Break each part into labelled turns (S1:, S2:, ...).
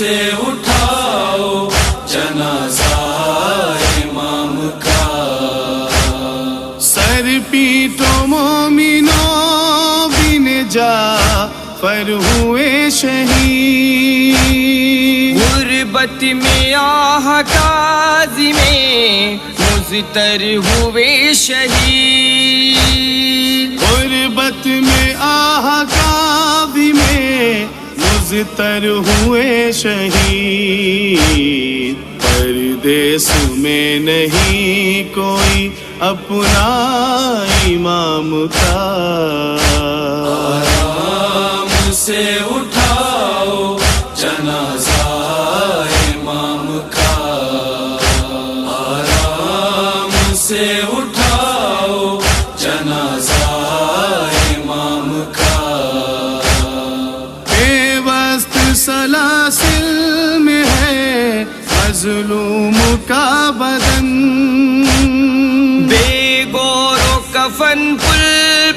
S1: से उठाओ जनाजा इमाम का।
S2: सर पीटो मोमिनो बिन जा पर हुए शहीद।
S3: गुर्बत में आह काज़ी में मुज़तर हुए शहीद।
S2: गुर्बत में आह काज़ी में मुज़तर हुए शहीद। परदेस में नहीं कोई अपना इमाम का।
S1: आराम से उठाओ जनाजा इमाम का। आराम से उठाओ जनाजा इमाम का।
S2: बेवस्त सलासिल में है मज़लूम का बदन।
S3: बेगौरो कफन पुल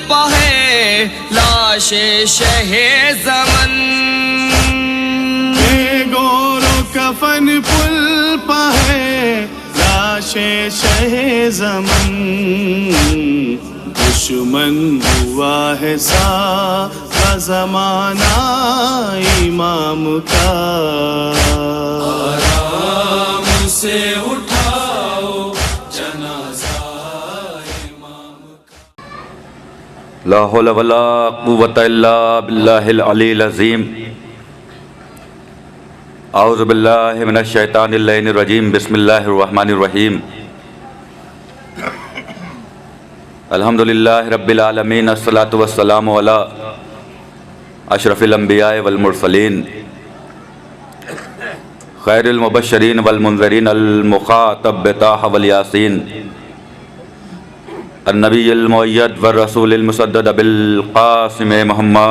S3: पा है लाशे शहे ज़मन।
S2: बेगौरो कफन पुल पा है लाशे शहे ज़मन। दुश्मन हुआ है सारा ज़माना इमाम का।
S1: आराम से उठाओ जनाजा इमाम का।
S4: ला हौला वला कुव्वता इल्ला बिल्लाहिल अलील अज़ीम। औज़ु बिल्लाहि मिनश शैतानिर लईनिर रजीम। बिस्मिल्लाहिर रहमानिर रहीम। अल्हम्दुलिल्लाहि रब्बिल आलमीन। अस्सलातु वस्सलामु अला अशरफिल अंबिया वल मुरसलीन खैरिल मुबश्शिरीन वल मुनज़िरीन अल मुख़ातब बिताह वल यासीन अन्नबिय्यिल मुअय्यद व रसूलिल मुसद्दद बिल क़ासिम मुहम्मद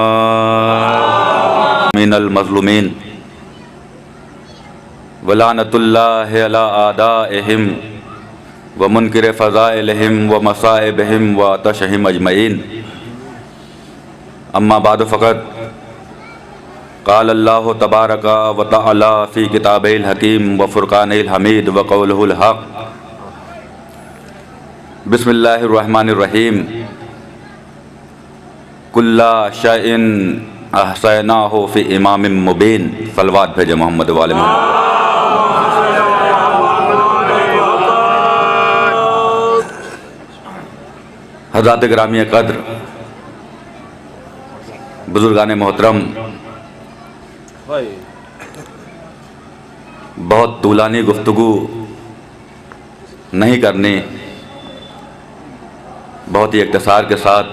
S4: मिनल मज़लूमीन व लानतुल्लाहि अला आदाइहिम व मुनकिर फ़ज़ाइलिहिम व मसाइबिहिम व तशहिम अजमईन। अम्मा बाद फ़क़द क़ाल अल्लाहु तबारका व तआला फ़ी किताबिहिल हकीम व फ़ुरक़ानिल हमीद व क़ौलुहुल हक़। बिस्मिल्लाहिर रहमानिर रहीम। कुल्ला शैइन अहसैनाहु फ़ी इमामिम मुबीन। सलवात भेजे मोहम्मद वाले मोहम्मद। हज़रात गिरामी क़द्र, बुज़ुर्गान मोहतरम, बहुत तूलानी गुफ्तगू नहीं करनी, बहुत ही इख्तिसार के साथ।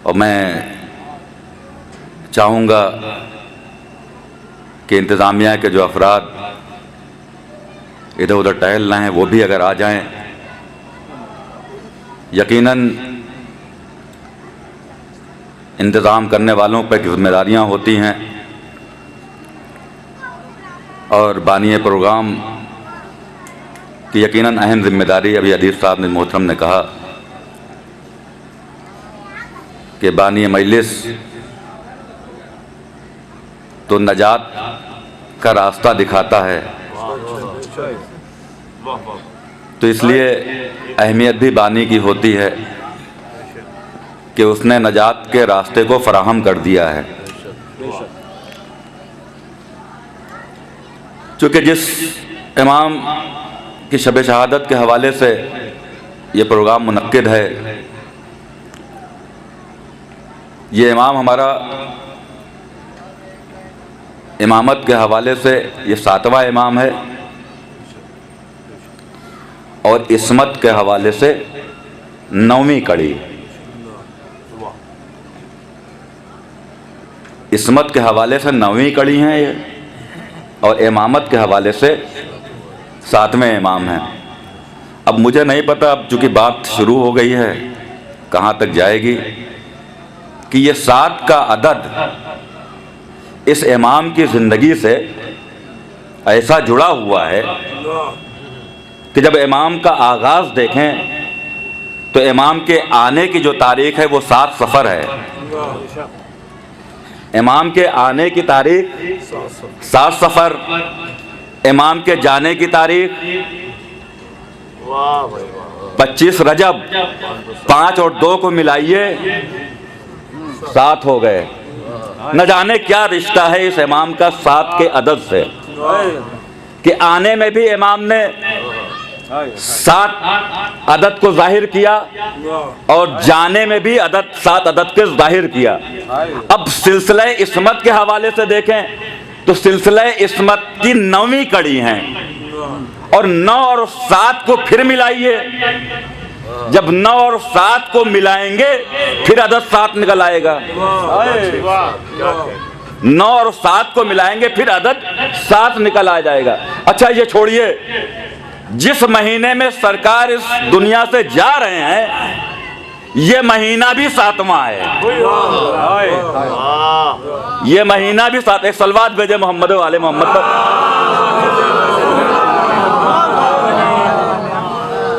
S4: और मैं चाहूँगा कि इंतज़ामिया के जो अफराद इधर उधर टहल रहे हैं वो भी अगर आ जाएं। यकीनन इंतज़ाम करने वालों पर जिम्मेदारियाँ होती हैं और बानी प्रोग्राम की यकीनन अहम जिम्मेदारी। अभी अदीस साहब ने मोहतरम ने कहा कि बानी मजलिस तो नजात का रास्ता दिखाता है, तो इसलिए अहमियत भी बानी की होती है कि उसने नजात के रास्ते को फराहम कर दिया है। चूँकि जिस इमाम की शब शहादत के हवाले से ये प्रोग्राम मुनक्किद है, ये इमाम हमारा इमामत के हवाले से ये 7वां इमाम है और इस्मत के हवाले से 9वीं कड़ी। इस्मत के हवाले से 9वीं कड़ी हैं ये, और इमामत के हवाले से 7वें इमाम हैं। अब मुझे नहीं पता, अब चूँकि बात शुरू हो गई है कहाँ तक जाएगी, कि ये 7 का अदद इस इमाम की ज़िंदगी से ऐसा जुड़ा हुआ है कि जब इमाम का आगाज़ देखें तो इमाम के आने की जो तारीख़ है वो 7 सफ़र है। इमाम के आने की तारीख 7 सफ़र, इमाम के जाने की तारीख 25 रजब, 5 और 2 को मिलाइए 7 हो गए। न जाने क्या रिश्ता है इस इमाम का 7 के अदद से, कि आने में भी इमाम ने 7 अदद को जाहिर किया और जाने में भी 7 अदद के जाहिर किया। अब सिलसिला इस्मत के हवाले से देखें तो सिलसिला इस्मत की 9वीं कड़ी है, और 9 और 7 को फिर मिलाइए। जब 9 और 7 को मिलाएंगे फिर अदद 7 निकल आएगा। 9 और 7 को मिलाएंगे फिर अदद 7 निकल आ जाएगा। अच्छा ये छोड़िए, जिस महीने में सरकार इस दुनिया से जा रहे हैं ये महीना भी 7वां है। ये महीना भी 7। एक सलवात भेजे मोहम्मद वाले मोहम्मद पर।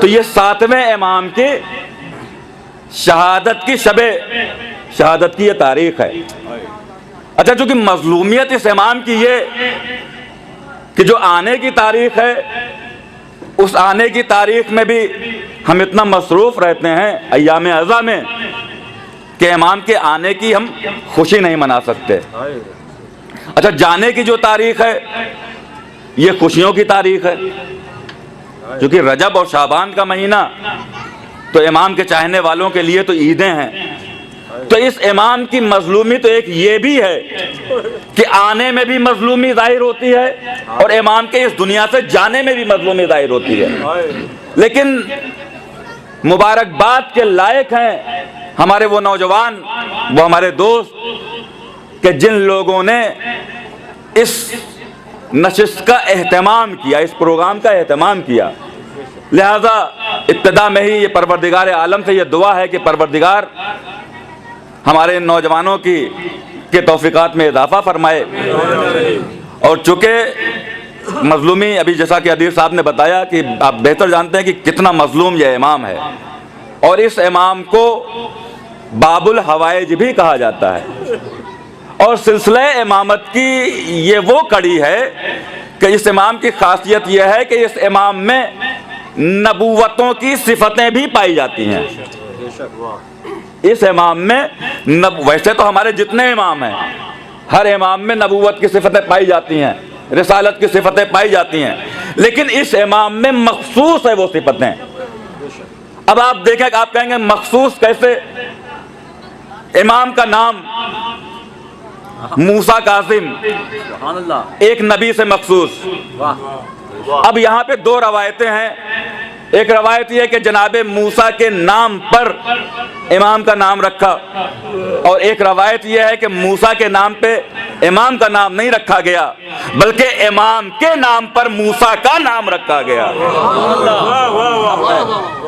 S4: तो ये 7वें इमाम की शहादत की शहादत की ये तारीख है। अच्छा, चूंकि मजलूमियत इस इमाम की ये कि जो आने की तारीख है, उस आने की तारीख में भी हम इतना मसरूफ रहते हैं अय्याम अज़ा में कि इमाम के आने की हम खुशी नहीं मना सकते। अच्छा, जाने की जो तारीख है ये खुशियों की तारीख है, क्योंकि रजब और शाबान का महीना तो इमाम के चाहने वालों के लिए तो ईदें हैं। तो इस इमाम की मजलूमी तो एक ये भी है कि आने में भी मजलूमी जाहिर होती है और इमाम के इस दुनिया से जाने में भी मजलूमी जाहिर होती है। लेकिन मुबारकबाद के लायक हैं हमारे वो नौजवान, वो हमारे दोस्त कि जिन लोगों ने इस नशिस्त का एहतमाम किया, इस प्रोग्राम का एहतमाम किया। लिहाजा इब्तिदा में ही ये परवरदिगार आलम से ये दुआ है कि परवरदिगार हमारे नौजवानों के तौफीकात में इजाफा फरमाए। और चूँकि मजलूमी, अभी जैसा कि अदीर साहब ने बताया कि आप बेहतर जानते हैं कि कितना मजलूम यह इमाम है, और इस इमाम को बाबुल हवाइज भी कहा जाता है। और सिलसिला इमामत की ये वो कड़ी है कि इस इमाम की खासियत यह है कि इस इमाम में नबूवतों की सिफतें भी पाई जाती हैं। इस इमाम में वैसे तो हमारे जितने इमाम हैं हर इमाम में नबूवत की सिफतें पाई जाती हैं, रिसालत की सिफतें पाई जाती हैं, लेकिन इस इमाम में मखसूस है वो सिफतें। अब आप देखें, आप कहेंगे मखसूस कैसे? इमाम का नाम मूसा कासिम, एक नबी से मखसूस। अब यहाँ पे 2 रवायतें हैं। एक रवायत यह कि जनाबे मूसा के नाम पर इमाम का नाम रखा, और एक रवायत यह है कि मूसा के नाम पे इमाम का नाम नहीं रखा गया, बल्कि इमाम के नाम पर मूसा का नाम रखा गया।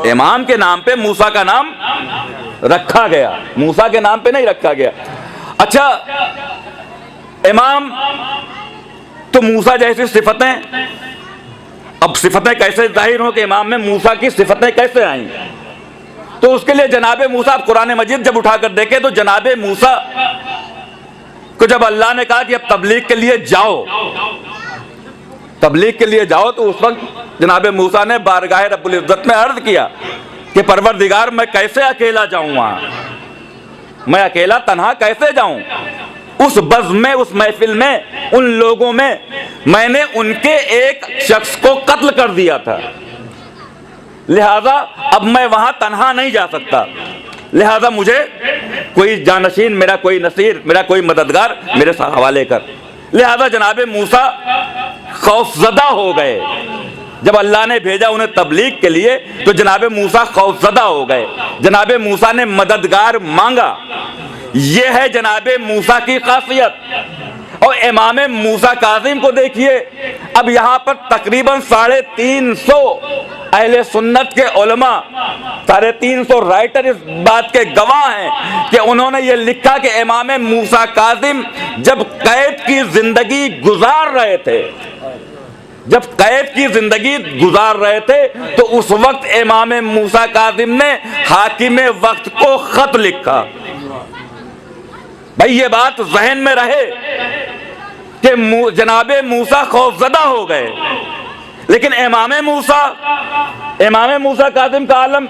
S4: इमाम के नाम पे मूसा का नाम रखा गया, मूसा के नाम पे नहीं रखा गया। अच्छा, इमाम तो मूसा जैसी सिफतें, अब सिफतें कैसे जाहिर हो कि इमाम में मूसा की सिफतें कैसे आई? तो उसके लिए जनाबे मूसा, आप कुरान मजीद जब उठाकर देखें तो जनाबे मूसा को जब अल्लाह ने कहा कि अब तबलीग के लिए जाओ, तबलीग के लिए जाओ, तो उस वक्त जनाबे मूसा ने बारगाह रब्बुल इज्जत में अर्ज किया कि परवरदिगार मैं कैसे अकेला जाऊं वहां, मैं अकेला तन्हा कैसे जाऊं? उस बज़्म में, उस महफिल में, उन लोगों में मैंने उनके एक शख्स को कत्ल कर दिया था, लिहाजा अब मैं वहां तन्हा नहीं जा सकता, लिहाजा मुझे कोई जानशीन, मेरा कोई नसीर, मेरा कोई मददगार मेरे हवाले कर। लिहाजा जनाबे मूसा खौफजदा हो गए। जब अल्लाह ने भेजा उन्हें तबलीग के लिए तो जनाबे मूसा खौफजदा हो गए। जनाबे मूसा ने मददगार मांगा। यह है जनाबे मूसा की खासियत। और इमाम मूसा काज़िम को देखिए, अब यहाँ पर तकरीबन 350 अहले सुन्नत के उलमा, 350 राइटर इस बात के गवाह हैं कि उन्होंने ये लिखा कि इमाम मूसा काज़िम जब कैद की जिंदगी गुजार रहे थे, जब कैद की जिंदगी गुजार रहे थे तो उस वक्त इमाम मूसा काज़िम ने हाकिम वक्त को खत लिखा। भाई ये बात जहन में रहे कि जनाबे मूसा खौफजदा हो गए, लेकिन इमाम मूसा कासिम का आलम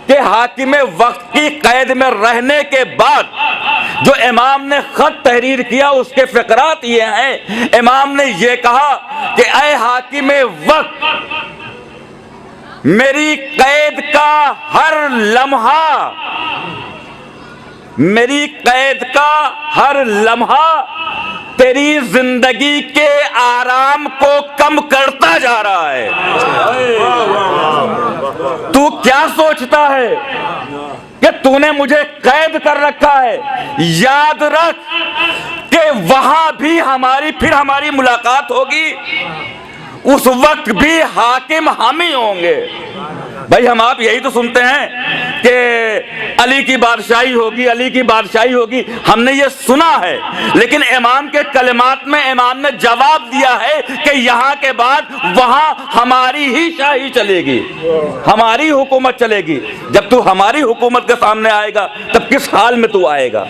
S4: के हाकिम वक्त की कैद में रहने के बाद जो इमाम ने खत तहरीर किया उसके फिकरात ये हैं। इमाम ने ये कहा कि ऐ हाकिम वक्त, मेरी कैद का हर लम्हा तेरी जिंदगी के आराम को कम करता जा रहा है। तू क्या सोचता है कि तूने मुझे कैद कर रखा है? याद रख कि वहां भी फिर हमारी मुलाकात होगी, उस वक्त भी हाकिम हम ही होंगे। भाई हम आप यही तो सुनते हैं कि अली की बादशाही होगी, अली की बादशाही होगी, हमने ये सुना है, लेकिन इमाम के कलिमात में इमाम ने जवाब दिया है कि यहाँ के बाद वहाँ हमारी ही शाही चलेगी, हमारी हुकूमत चलेगी। जब तू हमारी हुकूमत के सामने आएगा तब किस हाल में तू आएगा?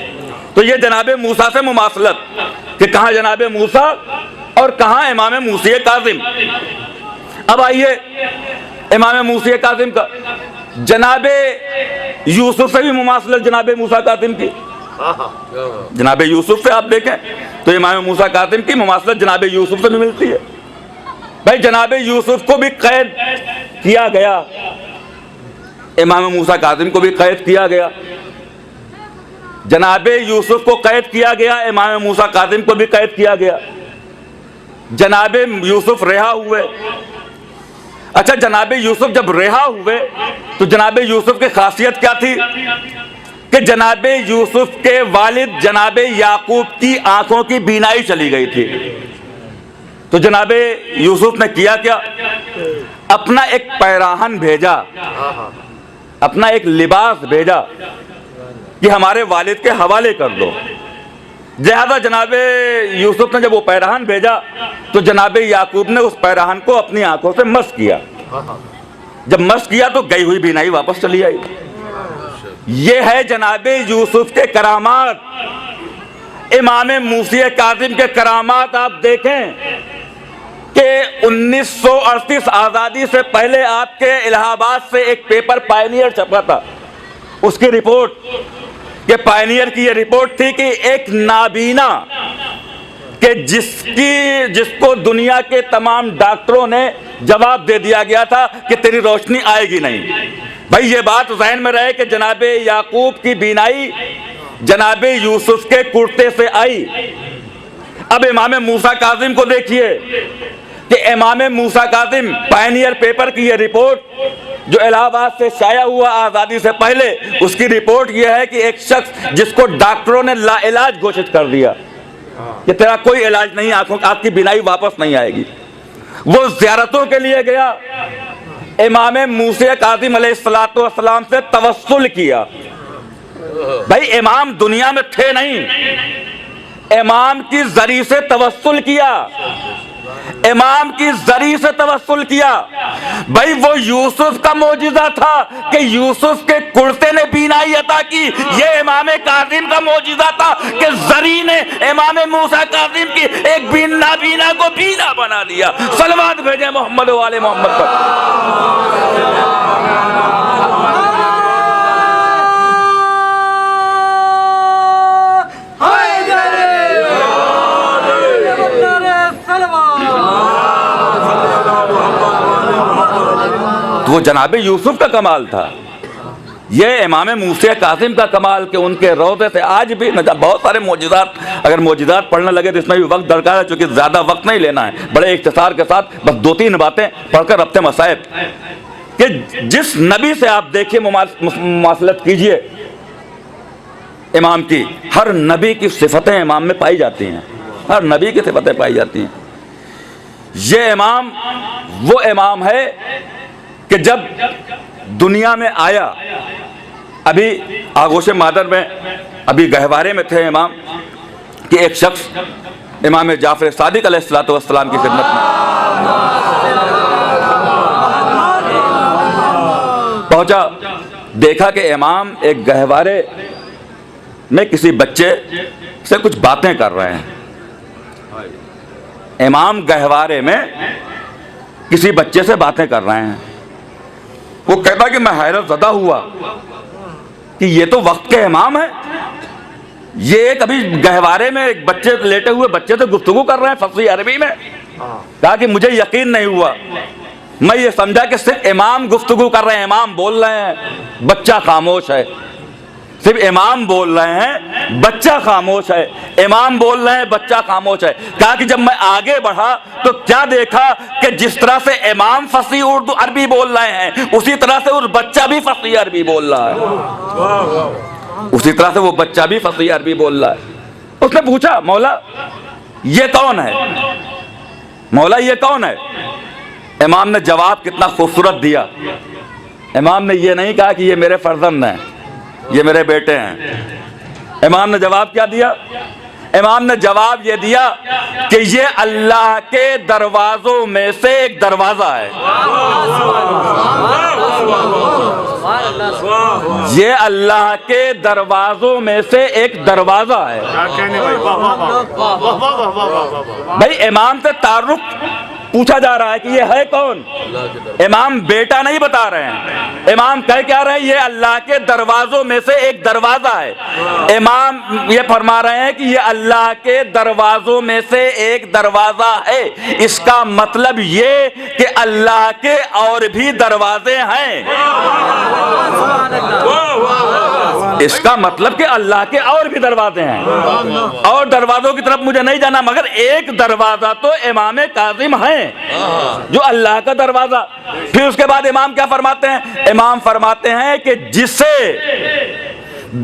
S4: तो ये जनाबे मूसा से मुमासलत कि कहाँ जनाबे मूसा और कहाँ इमाम मूसा कासिम। अब आइए इमाम मूसा कासिम का जनाबे यूसुफ से भी मुमासलत जनाबे मूसा कासिम की। जनाबे यूसुफ से आप देखें तो इमाम मूसा कासिम की मुमासलत जनाबे यूसुफ से भी मिलती है। भाई जनाबे यूसुफ को भी कैद किया गया, इमाम मूसा कासिम को भी कैद किया गया। जनाबे यूसुफ को कैद किया गया, इमाम मूसा कासिम को भी कैद किया गया। जनाबे यूसुफ रिहा हुए। अच्छा, जनाबे यूसुफ जब रिहा हुए तो जनाबे यूसुफ की खासियत क्या थी कि जनाबे यूसुफ के वालिद जनाबे याकूब की आंखों की बीनाई चली गई थी। तो जनाबे यूसुफ ने किया क्या? अपना एक पैराहन भेजा, अपना एक लिबास भेजा कि हमारे वालिद के हवाले कर दो। लिहाजा जनाबे यूसुफ ने जब वो पैराहन भेजा तो जनाबे याकूब ने उस पैराहन को अपनी आंखों से मस किया। जब मस किया तो गई हुई बीनाई वापस चली आई। ये है जनाबे यूसुफ के करामात। इमाम मूसा कासिम के करामात आप देखें कि 1938 आज़ादी से पहले आपके इलाहाबाद से एक पेपर पायनियर छपा था। उसकी रिपोर्ट कि पायनियर की ये रिपोर्ट थी कि एक नाबीना कि जिसको दुनिया के तमाम डॉक्टरों ने जवाब दे दिया गया था कि तेरी रोशनी आएगी नहीं। भाई ये बात ज़हन में रहे कि जनाबे याकूब की बीनाई जनाबे यूसुफ के कुर्ते से आई। अब इमाम मूसा कासिम को देखिए कि इमाम मूसा कासिम पायनियर पेपर की ये रिपोर्ट जो इलाहाबाद से शाया हुआ आज़ादी से पहले, उसकी रिपोर्ट यह है कि एक शख्स जिसको डॉक्टरों ने लाइलाज घोषित कर दिया कि तेरा कोई इलाज नहीं, आंखों आपकी बीनाई वापस नहीं आएगी, वो ज़ियारतों के लिए गया। इमाम मूसा कासिम अलैहिस्सलाम से तवस्सुल किया। भाई इमाम दुनिया में थे नहीं, इमाम की जरी से तवस्सुल किया, इमाम की जरी से तवस्सुल किया। भाई वो यूसुफ का मौजिज़ा था कि यूसुफ के कुर्ते ने बीनाई अता की। ये इमाम कासिम का मौजिज़ा था कि जरी ने इमाम मूसा कासिम की एक नाबीना को बीना बना दिया। सलवात भेजे मोहम्मद वाले मोहम्मद पर। तो वो जनाबे यूसुफ का कमाल था, ये इमाम मूसा कासिम का कमाल कि उनके रोज़े से आज भी बहुत सारे मौजिज़ात, अगर मौजिज़ात पढ़ने लगे तो इसमें भी वक्त दरकार है, चूँकि ज़्यादा वक्त नहीं लेना है, बड़े इख्तिसार के साथ बस 2-3 बातें पढ़कर रब्ते मसाइब कि जिस नबी से आप देखिए मुमासलत कीजिए इमाम की, हर नबी की सिफतें इमाम में पाई जाती हैं, हर नबी की सिफतें पाई जाती हैं। ये इमाम वो इमाम है कि जब दुनिया में आया, अभी आगोश मादर में अभी गहवारे में थे इमाम कि एक शख्स इमाम जाफर सादिक अलैहिस्सलाम की खिदमत में पहुंचा। देखा कि इमाम एक गहवारे में किसी बच्चे से कुछ बातें कर रहे हैं। इमाम गहवारे में किसी बच्चे से बातें कर रहे हैं। वो कहता कि मैं हैरत ज़दा हुआ कि ये तो वक्त के इमाम है, ये कभी गहवारे में एक बच्चे लेटे हुए बच्चे से गुफ्तगू कर रहे हैं फसी अरबी में। कहा कि मुझे यकीन नहीं हुआ, मैं ये समझा कि सिर्फ इमाम गुफ्तगू कर रहे हैं, इमाम बोल रहे हैं, बच्चा खामोश है। सिर्फ इमाम बोल रहे हैं, बच्चा खामोश है, इमाम बोल रहे हैं, बच्चा खामोश है। कहा कि जब मैं आगे बढ़ा तो क्या देखा कि जिस तरह से इमाम फसी उर्दू अरबी बोल रहे हैं, उसी तरह से उस बच्चा भी फसी अरबी बोल रहा है। उसी तरह से वो बच्चा भी फसी अरबी बोल रहा है। उसने पूछा, मौला ये कौन है, मौला ये कौन है? इमाम ने जवाब कितना खूबसूरत दिया। इमाम ने ये नहीं कहा कि ये मेरे फर्जंद हैं, ये मेरे बेटे हैं। इमाम ने जवाब क्या दिया? इमाम ने जवाब ये दिया कि ये अल्लाह के दरवाजों में से एक दरवाजा है। ये अल्लाह के दरवाजों में से एक दरवाजा है। भाई इमाम से तारुफ पूछा जा रहा है कि ये है कौन। इमाम बेटा नहीं बता रहे हैं, इमाम कह क्या रहे हैं, ये अल्लाह के दरवाजों में से एक दरवाजा है। इमाम ये फरमा रहे हैं कि ये अल्लाह के दरवाजों में से एक दरवाजा है। इसका मतलब ये कि अल्लाह के और भी दरवाजे हैं। इसका मतलब कि अल्लाह के और भी दरवाजे हैं। और दरवाजों की तरफ मुझे नहीं जाना, मगर एक दरवाजा तो इमाम काजिम है जो अल्लाह का दरवाजा। फिर उसके बाद इमाम क्या फरमाते हैं? इमाम फरमाते हैं कि जिसे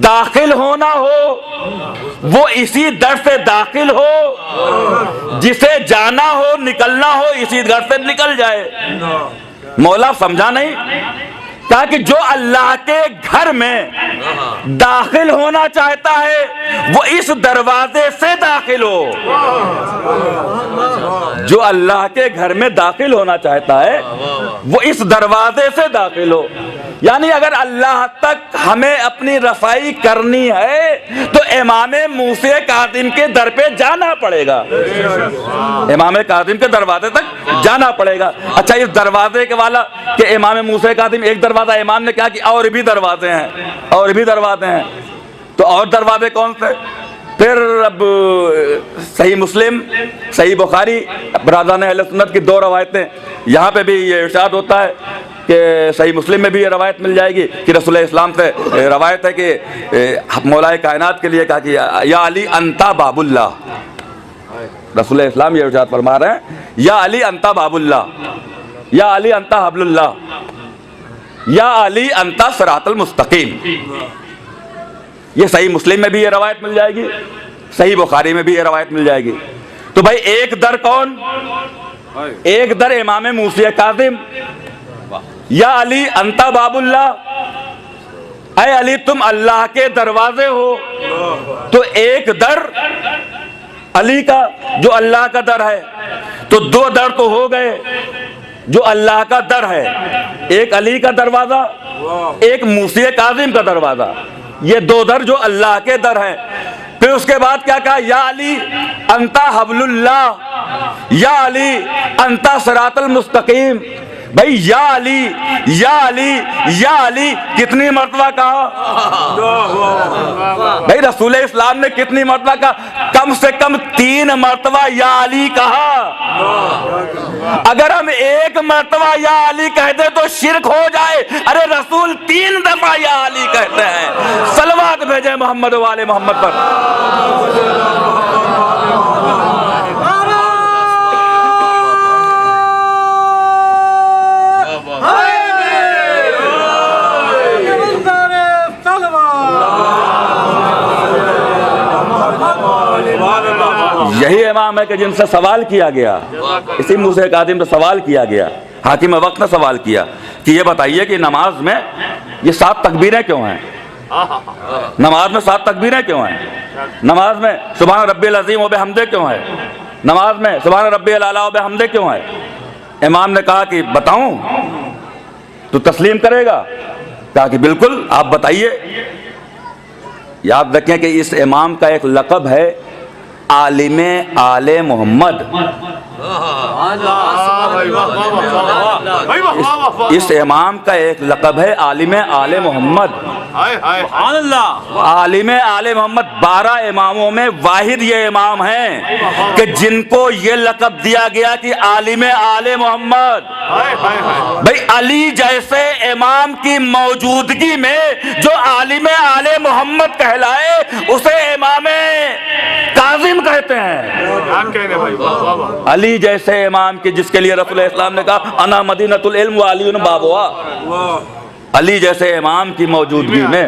S4: दाखिल होना हो वो इसी दर से दाखिल हो, जिसे जाना हो निकलना हो इसी दर से निकल जाए। मौला समझा नहीं? ताकि जो अल्लाह के घर में दाखिल होना चाहता है वो इस दरवाजे से दाखिल हो। जो अल्लाह के घर में दाखिल होना चाहता है वो इस दरवाजे से दाखिल हो। यानी अगर अल्लाह तक हमें अपनी रसाई करनी है तो इमाम मूसे काजिम के दर पे जाना पड़ेगा, इमाम काजिम के दरवाजे तक जाना पड़ेगा। अच्छा, इस दरवाजे के वाला कि इमाम मूसे काजिम एक दरवाजा, इमाम ने कहा कि और भी दरवाजे हैं, और भी दरवाजे हैं। तो और दरवाजे कौन से? फिर अब सही मुस्लिम, सही बुखारी, बरादरान अहले सुन्नत की दो रवायतें, यहाँ पे भी ये इरशाद होता है कि सही मुस्लिम में भी ये रवायत मिल जाएगी कि रसूल इस्लाम से रवायत है कि मौलाए कायनात के लिए कहा कि या अली अंता बाबुल्लाह। रसूल इस्लाम ये इरशाद फरमा रहे हैं, या अली अंता बाबुल्लाह, या अली अंता हबलुल्लाह, या अली अंता सिरातुल मुस्तकीम। ये सही मुस्लिम में भी ये रवायत मिल जाएगी, सही बुखारी में भी ये रवायत मिल जाएगी। तो भाई एक दर कौन? एक दर इमाम मूसे काजिम, या अली अंता बाबुल्लाह, ऐ अली तुम अल्लाह के दरवाजे हो। तो एक दर अली का जो अल्लाह का दर है, तो दो दर तो हो गए जो अल्लाह का दर है, एक अली का दरवाजा, एक मूसे काजिम का दरवाजा। ये दो दर जो अल्लाह के दर है। फिर उसके बाद क्या कहा? या अली अंता हबलुल्लाह, या अली अंता सिरातुल मुस्तकीम। भाई या अली, या अली, या अली कितनी मर्तबा कहा? भाई रसूल इस्लाम ने कितनी मर्तबा कहा? कम से कम 3 मर्तबा या अली कहा। अगर हम एक मर्तबा या अली कहते तो शिरक हो जाए। अरे रसूल 3 दफा या अली कहते हैं। सलवात भेजे मोहम्मद वाले मोहम्मद पर। यही इमाम है कि जिनसे सवाल किया गया, इसी मूसे काजिम से सवाल किया गया, हाकिम वक्त ने सवाल किया कि ये बताइए कि नमाज में ये 7 तकबीरें क्यों हैं? नमाज में 7 तकबीरें क्यों हैं? नमाज में सुभान रब्बिल अज़ीम व बिहम्दे क्यों है? नमाज में सुभान रब्बिल आला व बिहम्दे क्यों है? इमाम ने कहा कि बताऊं तो तस्लीम करेगा? कहा कि बिल्कुल आप बताइए। याद रखें कि इस इमाम का एक लक़ब है आलिमे आले मोहम्मद। इस इमाम का एक लक़ब है आलिमे आले मोहम्मद। आलिमे आले मोहम्मद 12 इमामों में वाहिद ये इमाम हैं कि जिनको ये लक़ब दिया गया कि आलिमे आले मोहम्मद। भाई अली जैसे इमाम की मौजूदगी में जो आलिमे आले मोहम्मद कहलाए उसे इमामे काज़िम कहते हैं। अली जैसे इमाम की जिसके लिए रसूल इस्लाम ने कहा अना मदीनतुल इल्म व अली बाबुहा। अली जैसे इमाम की मौजूदगी में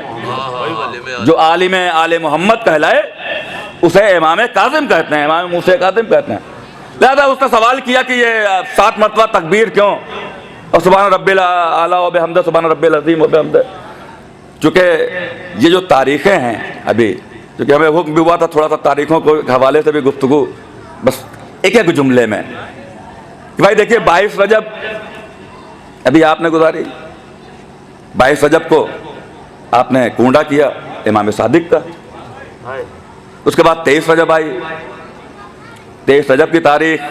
S4: जो आलिम आले मोहम्मद कहलाए उसे इमाम काज़िम कहते हैं, इमाम मूसा काज़िम कहते हैं। लिहाजा उसने सवाल किया कि ये 7 मरतबा तकबीर क्यों और सुभान रब्बिल आला व बिहम्दि सुभान रब्बिल अज़ीम व बिहम्दि। चूँकि ये जो तारीख़ें हैं अभी, क्योंकि हमें हुक्म भी हुआ था थोड़ा सा तारीख़ों को हवाले से भी गुफ्तगू बस एक एक जुमले में कि भाई देखिए 22 रजब अभी आपने गुजारी, 22 रजब को आपने कूंडा किया इमाम सादिक का। उसके बाद 23 रजब आई। 23 रजब की तारीख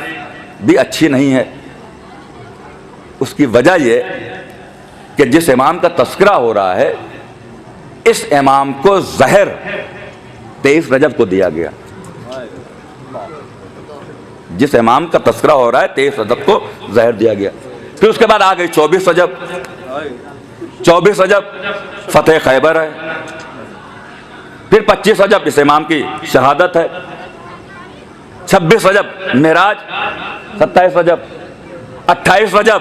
S4: भी अच्छी नहीं है। उसकी वजह ये कि जिस इमाम का तस्करा हो रहा है इस इमाम को जहर 23 रजब को दिया गया। जिस इमाम का तस्करा हो रहा है 23 रजब को जहर दिया गया। फिर उसके बाद आ गई 24 रजब। 24 रजब फतेह खैबर है। फिर 25 रजब इस इमाम की शहादत है। 26 रजब मेराज। 27 रजब। 28 रजब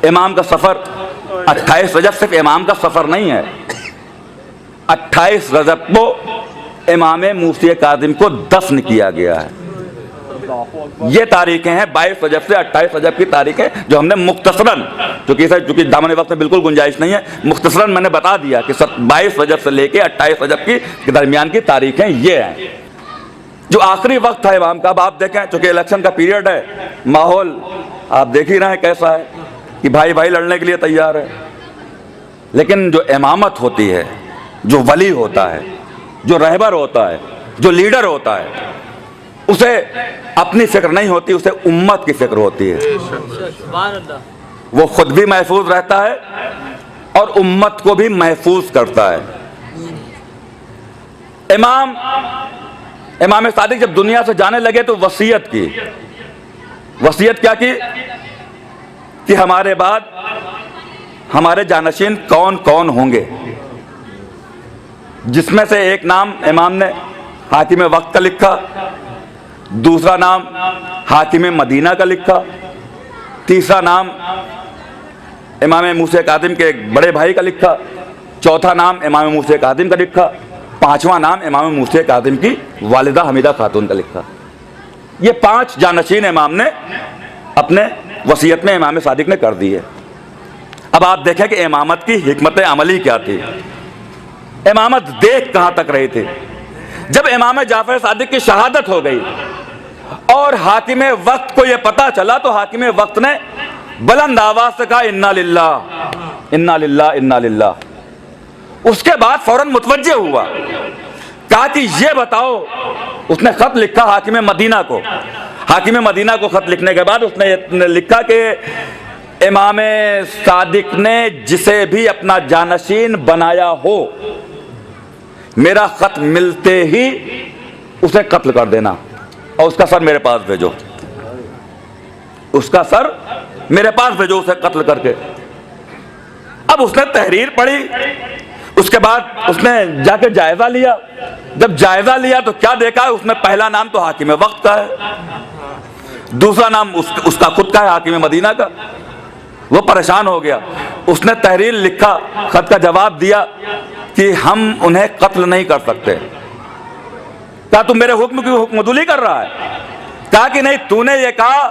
S4: इमाम का सफ़र। 28 रजब सिर्फ इमाम का सफ़र नहीं है, 28 रजब को इमाम मूसा काज़िम को दफन किया गया है। ये तारीखें हैं 22 रजब से 28 रजब की तारीखें जो हमने मुख्तसरन, चूँकि दामन वक्त में बिल्कुल गुंजाइश नहीं है, मुख्तसरन मैंने बता दिया कि 22 रजब से लेके 28 रजब की दरमियान की तारीखें ये हैं। जो आखिरी वक्त है इमाम का, अब आप देखें चूँकि इलेक्शन का पीरियड है, माहौल आप देख ही रहे हैं कैसा है कि भाई भाई लड़ने के लिए तैयार है। लेकिन जो इमामत होती है, जो वली होता है, जो रहबर होता है, जो लीडर होता है, उसे अपनी फिक्र नहीं होती, उसे उम्मत की फिक्र होती है। वो खुद भी महफूज रहता है और उम्मत को भी महफूज करता है। इमाम सादिक जब दुनिया से जाने लगे तो वसीयत की। वसीयत क्या की कि हमारे बाद हमारे जानशीन कौन कौन होंगे, जिसमें से एक नाम इमाम ने हाकिम वक्त का लिखा, दूसरा नाम हाकिम मदीना का लिखा, तीसरा नाम इमाम मूसा काज़िम के एक बड़े भाई का लिखा, चौथा नाम इमाम मूसा काज़िम का लिखा, पांचवा नाम इमाम मूसा काज़िम की वालिदा हमीदा खातून का लिखा। ये 5 जानशीन इमाम ने अपने वसीयत में इमाम सादिक ने कर दी है। अब आप देखें कि इमामत की हिकमत अमली क्या थी, इमामत देख कहाँ तक रही थी। जब इमाम जाफर सादिक की शहादत हो गई और हाकिम वक्त को यह पता चला तो हाकिम वक्त ने बुलंद आवाज से कहा इन्ना लिल्लाह इन्ना लिल्लाह इन्ना लिल्लाह। उसके बाद फौरन मुतवज्जे हुआ, कहा कि ये बताओ, उसने खत लिखा हाकिम मदीना को। हाकिम मदीना को खत लिखने के बाद उसने लिखा कि इमाम सादिक ने जिसे भी अपना जानशीन बनाया हो, मेरा खत मिलते ही उसे कत्ल कर देना और उसका सर मेरे पास भेजो, उसका सर मेरे पास भेजो, उसे कत्ल करके। अब उसने तहरीर पढ़ी, उसके बाद उसने जाके जायजा लिया। जब जायजा लिया तो क्या देखा, उसमें पहला नाम तो हाकिम वक्त का है, दूसरा नाम उसका खुद का है हाकिम मदीना का। वो परेशान हो गया, उसने तहरीर लिखा, खत का जवाब दिया कि हम उन्हें कत्ल नहीं कर सकते। कहा तुम मेरे हुक्म की हुक्मदुली कर रहा है? कहा कि नहीं, तूने ये कहा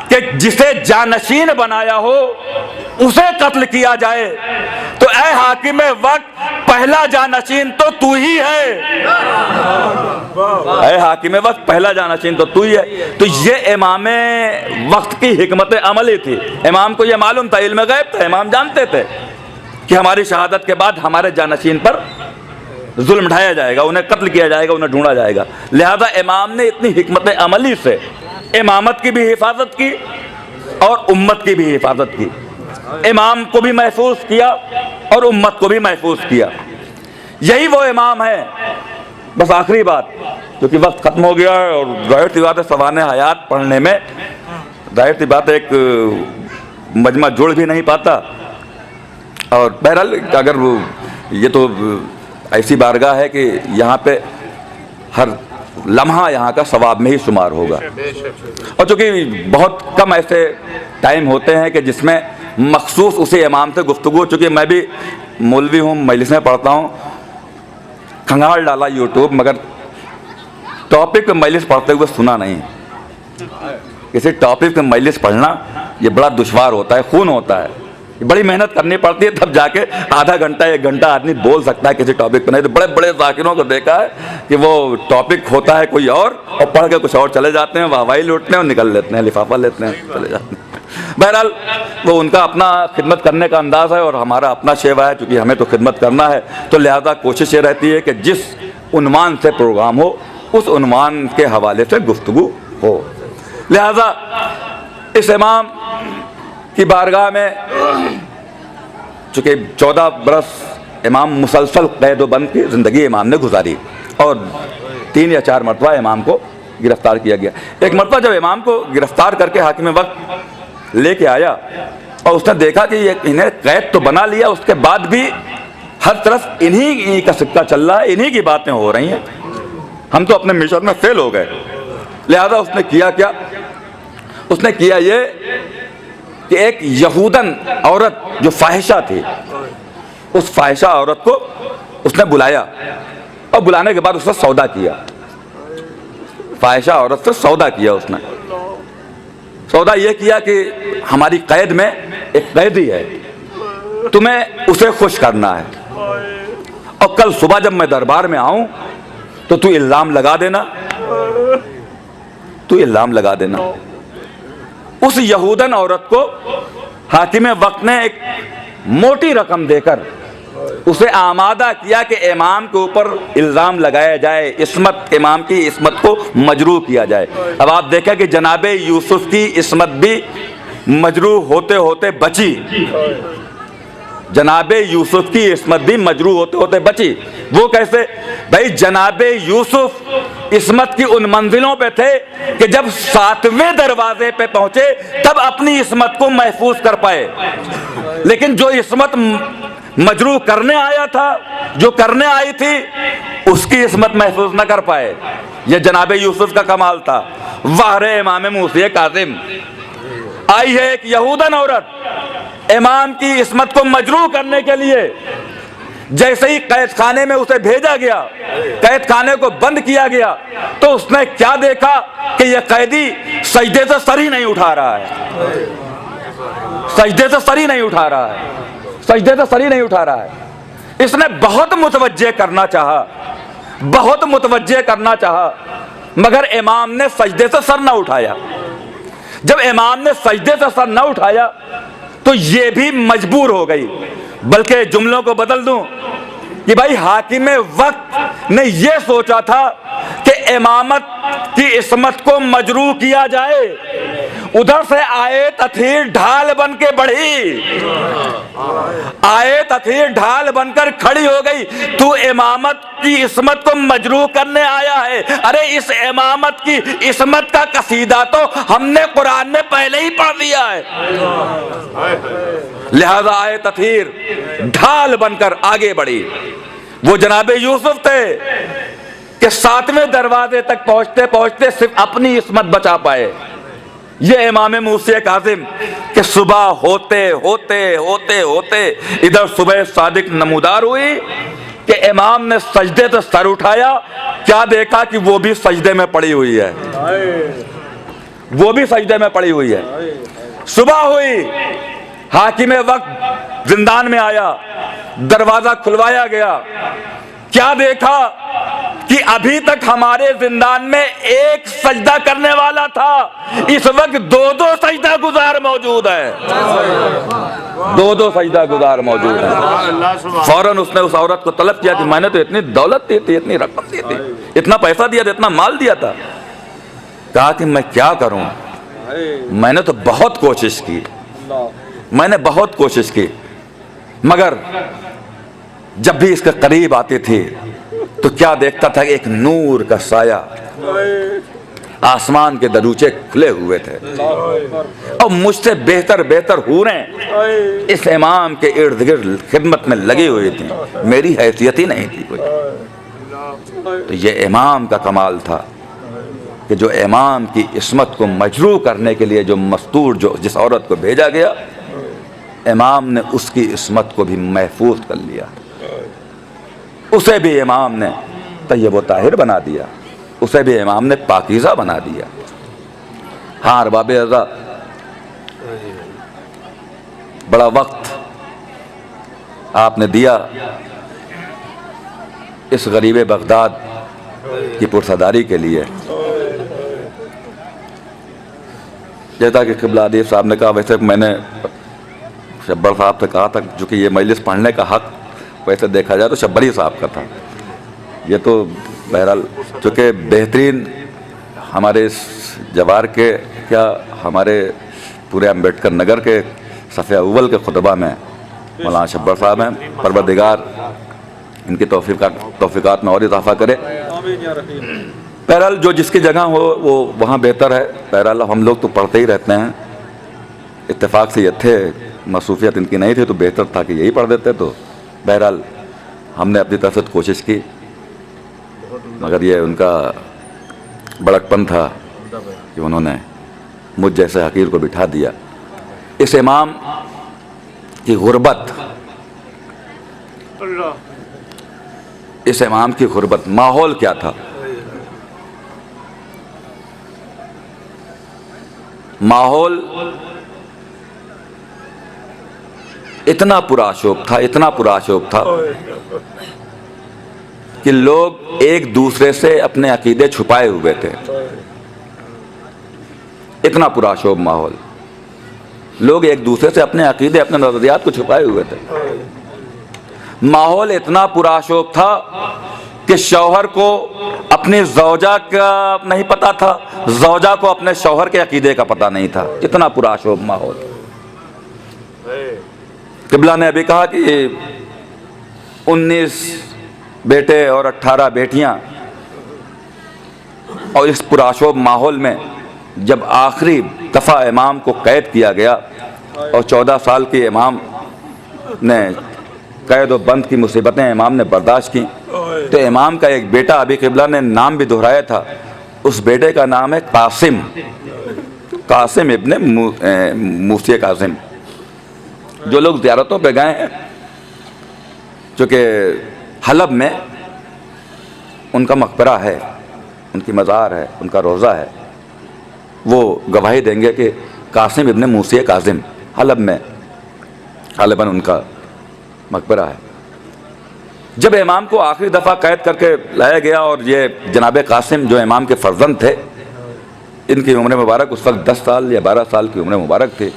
S4: कि जिसे जानशीन बनाया हो उसे कत्ल किया जाए, तो ऐ हाकिम वक्त पहला जानशीन तो तू ही है, ऐ हाकिम वक्त पहला जानशीन तो तू ही है। तो ये इमाम वक्त की हिकमत अमली थी। इमाम को ये मालूम था, इल्म गैब था, इमाम जानते थे कि हमारी शहादत के बाद हमारे जानशीन पर जुल्म ढाया जाएगा, उन्हें कत्ल किया जाएगा, उन्हें ढूंढा जाएगा। लिहाजा इमाम ने इतनी हिकमत अमली से इमामत की भी हिफाजत की और उम्मत की भी हिफाजत की। इमाम को भी महफूज किया और उम्मत को भी महफूज किया। यही वो इमाम है। बस आखिरी बात, क्योंकि वक्त खत्म हो गया है और जाहिर सी बात है सवाने हयात पढ़ने में जाहिर सी बात है एक मजमा जुड़ भी नहीं पाता। और बहरहाल अगर ये तो ऐसी बारगाह है कि यहाँ पे हर लम्हा यहाँ का सवाब में ही शुमार होगा। और चूँकि बहुत कम ऐसे टाइम होते हैं कि जिसमें मखसूस उसी इमाम से गुफ्तगू, चूँकि मैं भी मौलवी हूँ, मजलिस में पढ़ता हूँ, खंगाल डाला यूट्यूब, मगर टॉपिक पे मजलिस पढ़ते हुए सुना नहीं। किसी टॉपिक पे मजलिस पढ़ना ये बड़ा दुश्वार होता है, खून होता है, बड़ी मेहनत करनी पड़ती है, तब जाके आधा घंटा 1 घंटा आदमी बोल सकता है किसी टॉपिक पे। नहीं तो बड़े बड़े ज़ाकिरों को देखा है कि वो टॉपिक होता है कोई और पढ़ के कुछ और चले जाते हैं, वाहवाही लूटते हैं और निकल लेते हैं, लिफाफा लेते हैं, चले जाते हैं। बहरहाल वो उनका अपना खिदमत करने का अंदाज़ है और हमारा अपना शेवा है, क्योंकि हमें तो खिदमत करना है। तो लिहाजा कोशिश ये रहती है कि जिस उन्वान से प्रोग्राम हो उस उन्वान के हवाले से गुफ्तगू हो। लिहाजा इस इमाम की बारगाह में चूँकि 14 बरस इमाम मुसलसल कैद व बंद की ज़िंदगी इमाम ने गुजारी और 3 या 4 मरतबा इमाम को गिरफ़्तार किया गया। एक मरतबा जब इमाम को गिरफ़्तार करके हाकिम वक्त लेके आया और उसने देखा कि ये इन्हें कैद तो बना लिया, उसके बाद भी हर तरफ इन्हीं का सिक्का चल रहा है, इन्हीं की बातें हो रही हैं, हम तो अपने मिशन में फेल हो गए। लिहाजा उसने किया क्या? उसने किया ये कि एक यहूदन औरत जो फाहिशा थी, उस फाहिशा औरत को उसने बुलाया और बुलाने के बाद उससे सौदा किया। फाहिशा औरत से सौदा किया उसने। सौदा यह किया कि हमारी कैद में एक कैदी है, तुम्हें उसे खुश करना है और कल सुबह जब मैं दरबार में आऊं तो तू इल्जाम लगा देना, तू इल्जाम लगा देना। उस यहूदन औरत को हाकिम वक्त ने एक मोटी रकम देकर उसे आमादा किया कि इमाम के ऊपर इल्ज़ाम लगाया जाए, इस्मत, इमाम की इस्मत को मजरूह किया जाए। अब आप देखें कि जनाबे यूसुफ की इस्मत भी मजरूह होते होते बची, जनाबे यूसुफ की इस्मत भी मजरूह होते होते बची। वो कैसे? भाई जनाबे यूसुफ इस्मत की उन मंजिलों पे थे कि जब 7वें दरवाजे पे पहुंचे तब अपनी इस्मत को महफूज कर पाए, लेकिन जो इस्मत मजरूह करने आया था, जो करने आई थी, उसकी इस्मत महफूज न कर पाए। यह जनाबे यूसुफ का कमाल था। वाहरे इमाम मूसा काजिम, आई है एक यहूदन औरत इमाम की इस्मत को मजरूह करने के लिए। जैसे ही कैद खाने में उसे भेजा गया, कैद खाने को बंद किया गया, तो उसने क्या देखा कि यह कैदी सजदे से सर ही नहीं उठा रहा है, सजदे से सर ही नहीं उठा रहा है, सजदे से सर ही नहीं उठा रहा है। इसने बहुत मुतवज्जे करना चाहा, बहुत मुतवज्जे करना चाहा, मगर इमाम ने सजदे से सर न उठाया। जब इमाम ने सजदे से सर न उठाया तो ये भी मजबूर हो गई। बल्कि जुमलों को बदल दूं कि भाई हाकिम वक्त ने यह सोचा था कि इमामत की इस्मत को मजरूह किया जाए, उधर से आए तथीर ढाल बन के बढ़ी, आए तथीर ढाल बनकर खड़ी हो गई। तू इमामत की इस्मत को मजरूह करने आया है? अरे इस इमामत की इस्मत का कसीदा तो हमने कुरान में पहले ही पढ़ दिया है। लिहाजा आए तथीर ढाल बनकर आगे बढ़ी। वो जनाबे यूसुफ थे कि 7वें दरवाजे तक पहुंचते पहुंचते सिर्फ अपनी इस्मत बचा पाए। ये इमाम मूसा काजिम कि सुबह होते होते होते होते इधर सुबह सादिक नमूदार हुई कि इमाम ने सजदे से सर उठाया, क्या देखा कि वो भी सजदे में पड़ी हुई है, वो भी सजदे में पड़ी हुई है। सुबह हुई, हाकिम वक्त जिंदान में आया, दरवाजा खुलवाया गया क्या देखा कि अभी तक हमारे जिंदान में एक सजदा करने वाला था, इस वक्त दो सजदा गुजार मौजूद है, दो सजदा गुजार मौजूद है। फौरन उसने उस औरत को तलब किया कि मैंने तो इतनी दौलत दी थी, इतनी रकम दी थी, इतना पैसा दिया था, इतना माल दिया था। कहा कि मैं क्या करूं, मैंने तो बहुत कोशिश की, मैंने बहुत कोशिश की, मगर जब भी इसके करीब आती थी तो क्या देखता था कि एक नूर का साया, आसमान के दरूचे खुले हुए थे और मुझसे बेहतर बेहतर हूरें इस इमाम के इर्द गिर्द खिदमत में लगी हुई थी, मेरी हैसियत ही नहीं थी कोई। तो ये इमाम का कमाल था कि जो इमाम की इस्मत को मजरू करने के लिए जो मस्तूर जो जिस औरत को भेजा गया, इमाम ने उसकी इस्मत को भी महफूज कर लिया, उसे भी इमाम ने तय्यब व ताहिर बना दिया, उसे भी इमाम ने पाकीज़ा बना दिया। हाँ अरबाब अज़ा, बड़ा वक्त आपने दिया इस गरीब बगदाद की पुरसदारी के लिए। जैसा कि क़िबला अदीब साहब ने कहा, वैसे मैंने शब्बर साहब से कहा था, जो कि ये मजलिस पढ़ने का हक वैसे देखा जाए तो शब्बरी साहब का था। ये तो बहरहाल चूँकि बेहतरीन हमारे इस जवार के, क्या हमारे पूरे अम्बेडकर नगर के सफ़े अव्वल के खुतबा में मौलाना शब्बर साहब हैं, परवरदिगार इनकी तौफीकात में और इजाफा करे। बहरहाल जो जिसकी जगह हो वो वहाँ बेहतर है। बहरहाल हम लोग तो पढ़ते ही रहते हैं, इत्तेफाक से ये थे, मसरूफियत इनकी नहीं थी तो बेहतर था कि यही पढ़ देते। तो बहरहाल हमने अपनी तरफ से कोशिश की, मगर ये उनका बड़कपन था कि उन्होंने मुझ जैसे हकीर को बिठा दिया। इस इमाम की गुर्बत, इस इमाम की गुर्बत, माहौल क्या था? माहौल इतना पुराशोभ था, इतना पुराशोभ था कि लोग एक दूसरे से अपने अकीदे छुपाए हुए थे। इतना पुराशोभ माहौल, लोग एक दूसरे से अपने अकीदे, अपने नजरियात को छुपाए हुए थे। माहौल इतना पुराशोभ था कि शौहर को अपनी ज़ौजा का नहीं पता था, ज़ौजा को अपने शौहर के अकीदे का पता नहीं था। इतना पुराशोभ माहौल। क़िबला ने अभी कहा कि 19 बेटे और 18 बेटियां, और इस पुराशोभ माहौल में जब आखिरी दफ़ा इमाम को कैद किया गया और 14 साल के इमाम ने कैद व बंद की मुसीबतें इमाम ने बर्दाश्त की, तो इमाम का एक बेटा, अभी क़िबला ने नाम भी दोहराया था, उस बेटे का नाम है कासिम, कासिम इब्ने मूसी कासिम। जो लोग ज़ियारतों पे गए हैं, चूँकि हलब में उनका मकबरा है, उनकी मज़ार है, उनका रोज़ा है, वो गवाही देंगे कि कासिम इब्ने मूसी कासिम हलब में गालिबन उनका मकबरा है। जब इमाम को आखिरी दफ़ा कैद करके लाया गया और ये जनाब कासिम जो इमाम के फ़र्जंद थे, इनकी उम्र मुबारक उस वक्त 10 साल या 12 साल की उम्र मुबारक थी।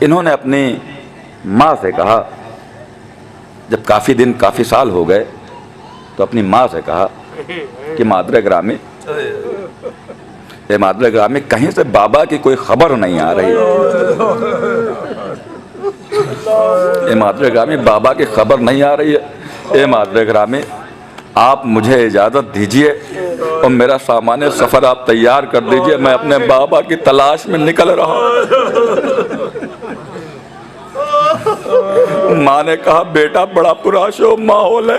S4: इन्होंने अपनी माँ से कहा, जब काफ़ी दिन काफ़ी साल हो गए, तो अपनी माँ से कहा कि मादरे ग्रामी, ये मादरे ग्रामी, कहीं से बाबा की कोई खबर नहीं आ रही, ये मादरे ग्रामी बाबा की खबर नहीं आ रही है। ये मादरे ग्रामी, आप मुझे इजाज़त दीजिए और मेरा सामान सफ़र आप तैयार कर दीजिए, मैं अपने बाबा की तलाश में निकल रहा हूँ। माँ ने कहा, बेटा बड़ा पुराशोभ माहौल है,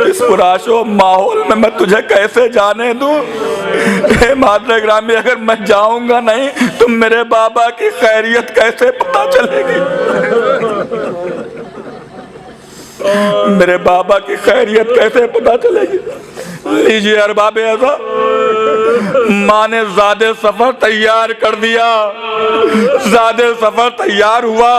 S4: इस पुराशोभ माहौल में मैं तुझे कैसे जाने दूं? हे मादरे ग्रामी, अगर मैं जाऊंगा नहीं तो मेरे बाबा की खैरियत कैसे पता चलेगी? मेरे बाबा की खैरियत कैसे पता चलेगी? लीजिए अरबाब अज़ा, माँ ने ज़ादे सफर तैयार कर दिया। ज़ादे सफर तैयार हुआ।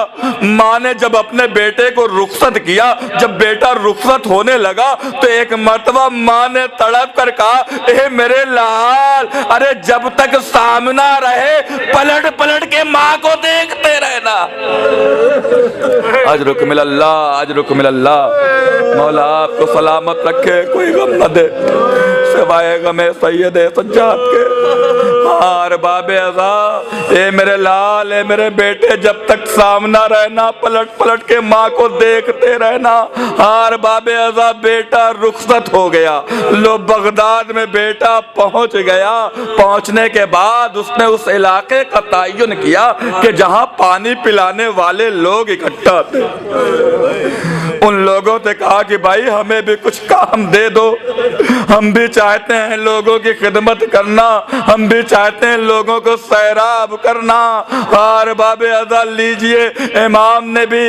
S4: माँ ने जब अपने बेटे को रुखसत किया, जब बेटा रुखसत होने लगा तो एक मर्तबा माँ ने तड़प कर कहा, ए मेरे लाल, अरे जब तक सामना रहे पलट पलट के माँ को देखते रहना। अजरुक मिलल्लाह, अजरुक मिलल्लाह। मौला आपको सलामत रखे, कोई गम न दे सिवाय गमे सैयदे सज्जाद के। हार बाबे अज़ा, ए मेरे लाल, ए मेरे बेटे, जब तक सामना रहना पलट पलट के माँ को देखते रहना। हार बाबे अज़ा, बेटा रुखसत हो गया। लो बगदाद में बेटा पहुंच गया। पहुंचने के बाद उसने उस इलाके का तयन किया कि जहां पानी पिलाने वाले लोग इकट्ठा थे। उन लोगों से कहा कि भाई हमें भी कुछ काम दे दो, हम भी चाहते हैं लोगों की खिदमत करना, हम भी चाहते हैं लोगों को सैराब करना। हार बाबे अज़ा लीजिए, इमाम ने भी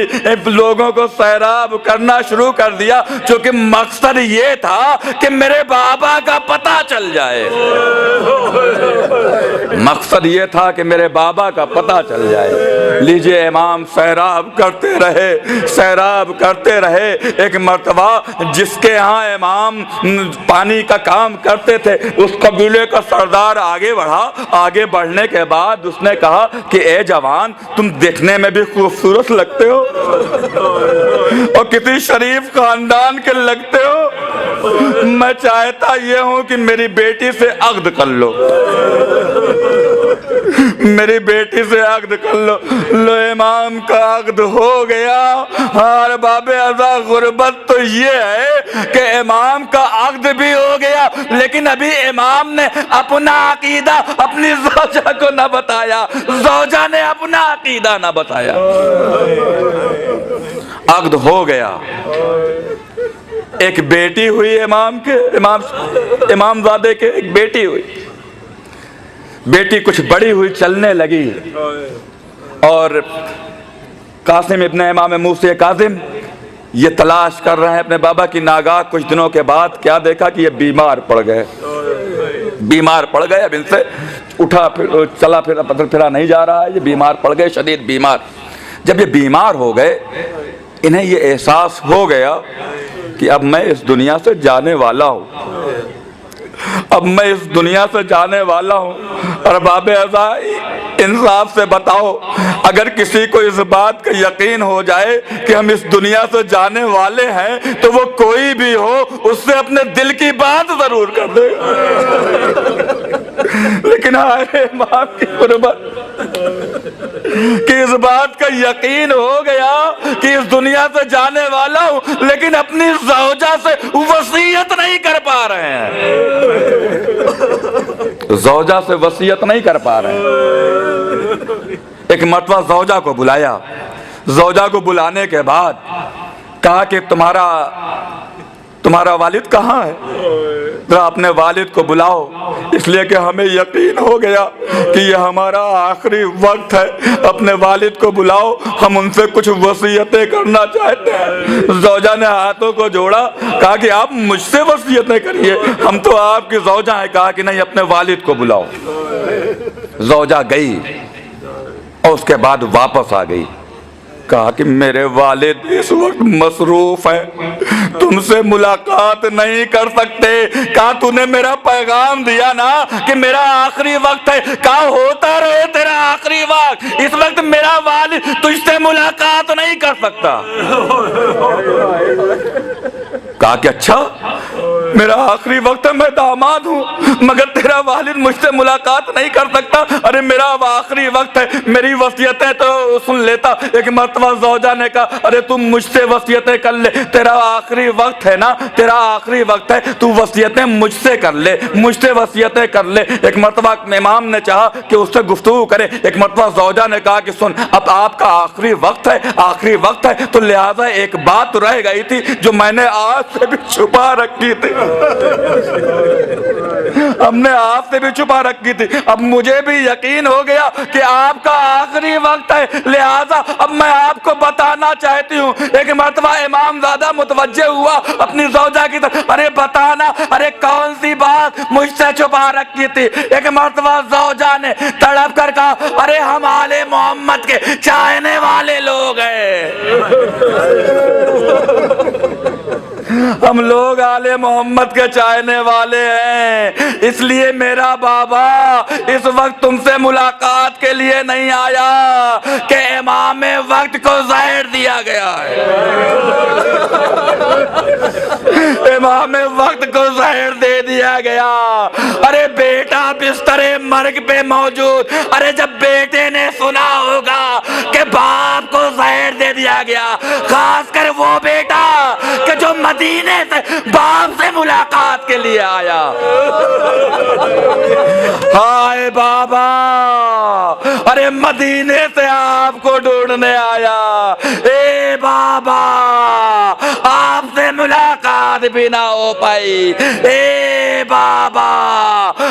S4: लोगों को सैराब करना शुरू कर दिया, क्योंकि मकसद ये था कि मेरे बाबा का पता चल जाए। मकसद ये था कि मेरे बाबा का पता चल जाए। लीजिए, इमाम सैराब करते रहे, सैराब करते रहे। एक मर्तबा जिसके यहाँ इमाम पानी का काम करते थे, उस कबीले का सरदार आगे बढ़ा। आगे बढ़ने के बाद उसने कहा कि ए जवान, तुम देखने में भी खूबसूरत लगते हो और किसी शरीफ खानदान के लगते हो। मैं चाहता ये हूं कि मेरी बेटी से अक़्द कर लो, मेरी बेटी से अक़्द कर लो। लो इमाम का अक़्द हो गया। हार बाबे अज़ा, गुर्बत तो ये है कि इमाम का अक़्द भी हो गया, लेकिन अभी इमाम ने अपना अकीदा अपनी ज़ौजा को न बताया, ज़ौजा ने अपना अकीदा न बताया। अक़्द हो गया। एक बेटी हुई इमाम के, इमामजादे के एक बेटी हुई। बेटी कुछ बड़ी हुई, चलने लगी, और कासिम इब्ने इमाम मूसा कासिम ये तलाश कर रहे हैं अपने बाबा की। नागा कुछ दिनों के बाद क्या देखा कि ये बीमार पड़ गए, बीमार पड़ गए। अब इनसे उठा फिर चला फिरा नहीं जा रहा है, ये बीमार पड़ गए, शदीद बीमार। जब ये बीमार हो गए, इन्हें ये एहसास हो गया कि अब मैं इस दुनिया से जाने वाला हूँ, अब मैं इस दुनिया से जाने वाला हूँ। और बाबे अज़ा, इंसाफ से बताओ, अगर किसी को इस बात का यकीन हो जाए कि हम इस दुनिया से जाने वाले हैं, तो वो कोई भी हो उससे अपने दिल की बात जरूर कर देगा। लेकिन हाय माँ की गुर्बत कि इस बात का यकीन हो गया कि इस दुनिया से जाने वाला हूँ, लेकिन अपनी ज़ौजा से वसीयत नहीं कर पा रहे हैं, ज़ौजा से वसीयत नहीं कर पा रहे हैं। एक मर्तबा ज़ौजा को बुलाया। ज़ौजा को बुलाने के बाद कहा कि तुम्हारा वालिद कहाँ है, जरा अपने वालिद को बुलाओ, इसलिए कि हमें यकीन हो गया कि ये हमारा आखिरी वक्त है। अपने वालिद को बुलाओ, हम उनसे कुछ वसीयतें करना चाहते हैं। ज़ौजा ने हाथों को जोड़ा, कहा कि आप मुझसे वसीयतें करिए, हम तो आपकी ज़ौजा हैं। कहा कि नहीं, अपने वालिद को बुलाओ। ज़ौजा गई और उसके बाद वापस आ गई। कहा कि मेरे वालिद इस वक्त मसरूफ है, तुमसे मुलाकात नहीं कर सकते। कहा तूने मेरा पैगाम दिया ना कि मेरा आखिरी वक्त है, कहा होता रहे तेरा आखिरी वक्त, इस वक्त मेरा वालिद तुझसे मुलाकात नहीं कर सकता। कहा कि अच्छा, मेरा आखिरी वक्त है, मैं दामाद हूँ, मगर तेरा वालिद मुझसे मुलाकात नहीं कर सकता। अरे मेरा आखिरी वक्त है, मेरी वसीयतें तो सुन लेता। एक मर्तबा ज़ौजा ने कहा, अरे तुम मुझसे वसीयतें कर ले, तेरा आखिरी वक्त है ना, तेरा आखिरी वक्त है, तू वसीयतें मुझसे कर ले, मुझसे वसीयतें कर ले। एक मर्तबा इमाम ने चाहा कि उससे गुफ्तगू करे। एक मर्तबा ज़ौजा ने कहा कि सुन, अब आपका आखिरी वक्त है, आखिरी वक्त है, तो लिहाजा एक बात तो रह गई थी जो मैंने आज से भी छुपा रखी थी। हमने आपसे भी छुपा रखी थी। अब मुझे भी यकीन हो गया कि आपका आखिरी वक्त है, लिहाजा अब मैं आपको बताना चाहती हूँ। एक मर्तबा इमामजादा मुतवज्जे हुआ अपनी ज़ौजा की तरफ, अरे बताना, अरे कौन सी बात मुझसे छुपा रखी थी। एक मर्तबा ज़ौजा ने तड़प कर कहा, अरे हम आले मोहम्मद के चाहने वाले लोग हैं। हम लोग आले मोहम्मद के चाहने वाले हैं, इसलिए मेरा बाबा इस वक्त तुमसे मुलाकात के लिए नहीं आया कि इमाम वक्त को ज़हर दिया गया है। इमाम वक्त को ज़हर दे दिया गया। अरे बेटा बिस्तरे मर्ग पे मौजूद, अरे जब बेटे ने सुना होगा कि बाप को ज़हर दे दिया गया, खासकर वो बेटा कि जो मदीने से बाप से मुलाकात के लिए आया। हाय बाबा, अरे मदीने से आपको ढूंढने आया। ए बाबा, आपसे मुलाकात भी ना हो पाई। ए बाबा,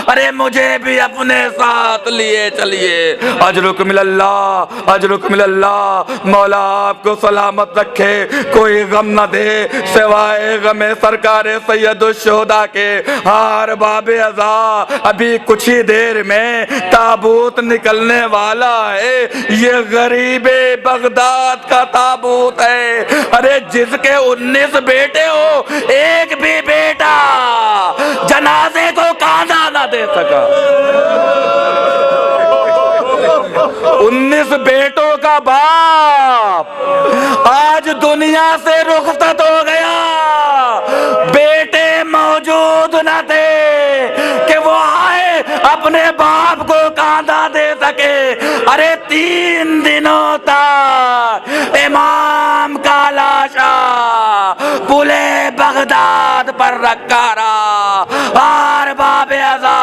S4: अरे मुझे भी अपने साथ लिए चलिए। अजरुक मिलल्लाह, अजरुक मिलल्लाह। मौला आपको सलामत रखे, कोई गम न दे सिवाय गमे सरकार सैयदुश्शुहदा के। हार बाबे अज़ा, अभी कुछ ही देर में ताबूत निकलने वाला है। ये गरीबे बगदाद का ताबूत है। अरे जिसके 19 बेटे हो, एक भी बेटा जनाजे को कांधा ना दे सका। 19 बेटों का बाप आज दुनिया से रुखसत हो गया। बेटे मौजूद न थे कि वो आए अपने बाप को कांधा दे सके। अरे 3 दिनों तक इमाम का लाशा पुले बगदाद पर रखा रहा। और बाबे अज़ा,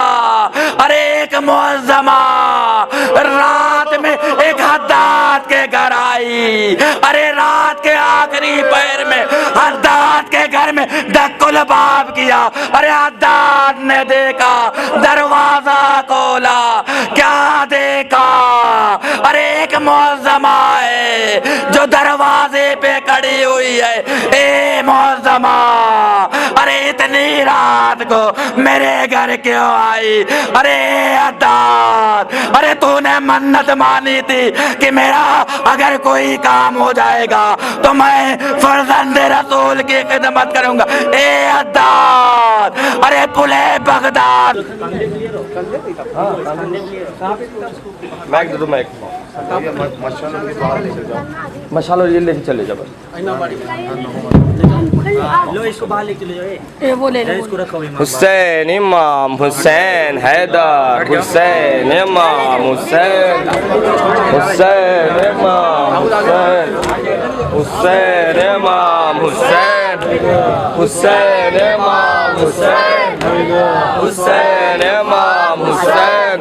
S4: अरे एक मुअज़्ज़मा रात में एक हद्दाद के घर आई। अरे रात के आखिरी पैर में हद्दाद के घर में डक्कुल बाब किया। अरे हद्दाद ने देखा, दरवाजा खोला, क्या देखा? अरे एक मुअज़्ज़मा है जो दरवाजे पे खड़ी हुई है। ए मुअज़्ज़मा, अरे इतनी रात को मेरे घर क्यों आई? अरे हद्दाद, अरे तूने मन्नत मानी थी कि मेरा अगर कोई काम हो जाएगा तो मैं फर्जंद रसूल की खिदमत करूंगा। ए हद्दाद, अरे पुले बगदाद।
S3: मशालो ये लेके चले जाओ।
S5: लो इसको बाहर लेके चले जाओ। वो ले लो, इसको रखो।
S3: हुसैन इमाम हुसैन हैदर, हुसैन इमाम हुसैन, हुसैन इमाम हुसैन, हुसैन इमाम हुसैन, हुसैन इमाम हुसैन, हुसैन इमाम हुसैन,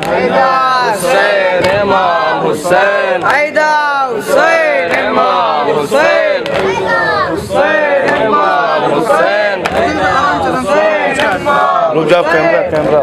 S3: हुसैन इमाम हुसैन हैदर, हुसैन इमाम हुसैन, हुसैन इमाम हुसैन।
S2: रुक जाओ, कैमरा कैमरा